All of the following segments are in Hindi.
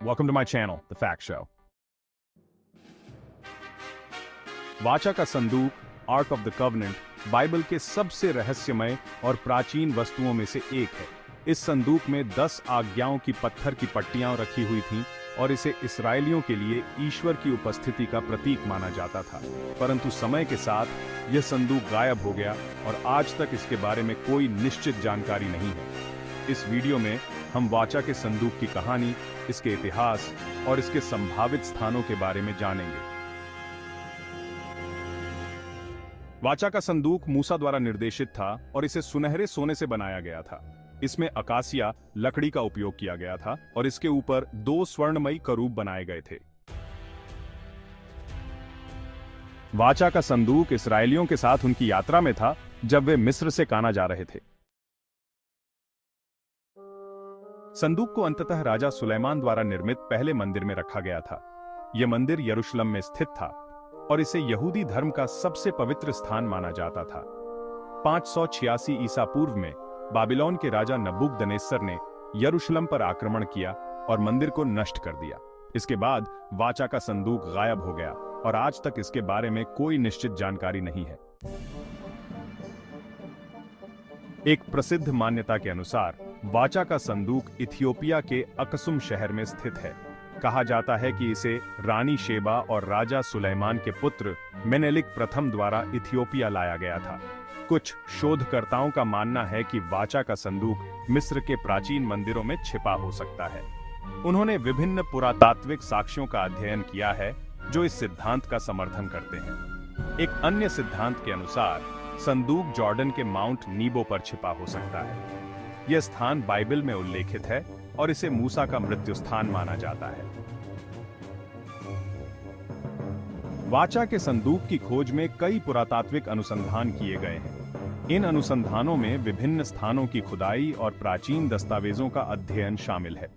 Welcome to my channel, The Fact Show. वाचा का संदूक, arc of the covenant, Bible के सबसे रहस्यमय और प्राचीन वस्तुओं में से एक है। इस संदूक में 10 आज्ञाओं की पत्थर की पट्टियां रखी हुई थीं और इसे इस्राएलियों के लिए ईश्वर की उपस्थिति का प्रतीक माना जाता था। परंतु समय के साथ यह संदूक गायब हो गया और आज तक इसके बारे में कोई निश्चित जानकारी नहीं है। इस वीडियो में हम वाचा के संदूक की कहानी, इसके इतिहास और इसके संभावित स्थानों के बारे में जानेंगे। वाचा का संदूक मूसा द्वारा निर्देशित था और इसे सुनहरे सोने से बनाया गया था। इसमें अकासिया लकड़ी का उपयोग किया गया था और इसके ऊपर 2 स्वर्णमयी करूब बनाए गए थे। वाचा का संदूक इस्राएलियों के साथ उनकी यात्रा में था जब वे मिस्र से काना जा रहे थे। संदूक को अंततः राजा सुलेमान द्वारा निर्मित पहले मंदिर में रखा गया था। यह मंदिर यरूशलेम में स्थित था और इसे यहूदी धर्म का सबसे पवित्र स्थान माना जाता था। 586 ईसा पूर्व में बाबिलोन के राजा नबूकदनेस्सर ने यरूशलेम पर आक्रमण किया और मंदिर को नष्ट कर दिया। इसके बाद वाचा का संदूक गायब हो गया और आज तक इसके बारे में कोई निश्चित जानकारी नहीं है। एक प्रसिद्ध मान्यता के अनुसार वाचा का संदूक इथियोपिया के अकसुम शहर में स्थित है। कहा जाता है कि इसे रानी शेबा और राजा सुलेमान के पुत्र मेनेलिक प्रथम द्वारा इथियोपिया लाया गया था। कुछ शोधकर्ताओं का मानना है कि वाचा का संदूक मिस्र के प्राचीन मंदिरों में छिपा हो सकता है। उन्होंने विभिन्न पुरातात्विक साक्ष्यों का अध्ययन किया है जो इस सिद्धांत का समर्थन करते हैं। एक अन्य सिद्धांत के अनुसार संदूक जॉर्डन के माउंट नीबो पर छिपा हो सकता है। यह स्थान बाइबल में उल्लेखित है और इसे मूसा का मृत्यु स्थान माना जाता है। वाचा के संदूक की खोज में कई पुरातात्विक अनुसंधान किए गए हैं। इन अनुसंधानों में विभिन्न स्थानों की खुदाई और प्राचीन दस्तावेजों का अध्ययन शामिल है।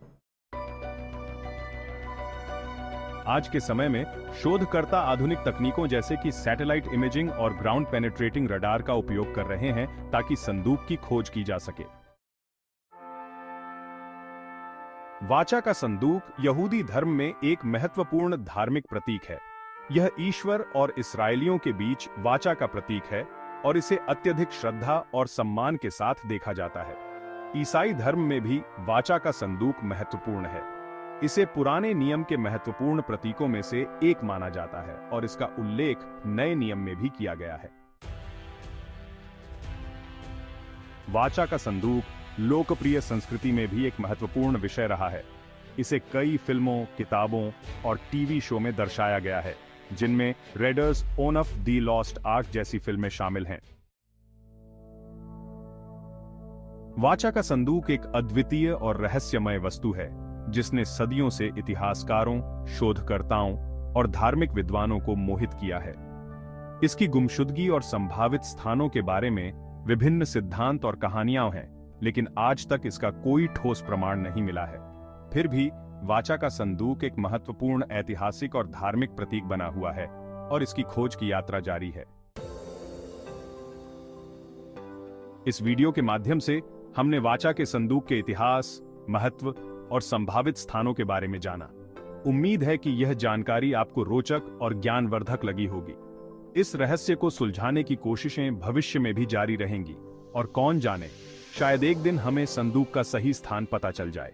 आज के समय में शोधकर्ता आधुनिक तकनीकों जैसे कि सैटेलाइट इमेजिंग और ग्राउंड पेनिट्रेटिंग रडार का उपयोग कर रहे हैं ताकि संदूक की खोज की जा सके। वाचा का संदूक यहूदी धर्म में एक महत्वपूर्ण धार्मिक प्रतीक है। यह ईश्वर और इस्राएलियों के बीच वाचा का प्रतीक है और इसे अत्यधिक श्रद्धा और सम्मान के साथ देखा जाता है। ईसाई धर्म में भी वाचा का संदूक महत्वपूर्ण है। इसे पुराने नियम के महत्वपूर्ण प्रतीकों में से एक माना जाता है और इसका उल्लेख नए नियम में भी किया गया है। वाचा का संदूक लोकप्रिय संस्कृति में भी एक महत्वपूर्ण विषय रहा है। इसे कई फिल्मों, किताबों और टीवी शो में दर्शाया गया है, जिनमें readers own of the lost arc जैसी फिल्में शामिल हैं। वाचा का संदूक एक अद्वितीय और रहस्यमय वस्तु है जिसने सदियों से इतिहासकारों, शोधकर्ताओं और धार्मिक विद्वानों को मोहित किया है। इसकी गुमशुदगी और संभावित स्थानों के बारे में विभिन्न सिद्धांत और कहानियां हैं, लेकिन आज तक इसका कोई ठोस प्रमाण नहीं मिला है। फिर भी वाचा का संदूक एक महत्वपूर्ण ऐतिहासिक और धार्मिक प्रतीक बना हुआ है और इसकी खोज की यात्रा जारी है। इस वीडियो के माध्यम से हमने वाचा के संदूक के इतिहास, महत्व और संभावित स्थानों के बारे में जाना। उम्मीद है कि यह जानकारी आपको रोचक और ज्ञानवर्धक लगी होगी। इस रहस्य को सुलझाने की कोशिशें भविष्य में भी जारी रहेंगी और कौन जाने, शायद एक दिन हमें संदूक का सही स्थान पता चल जाए।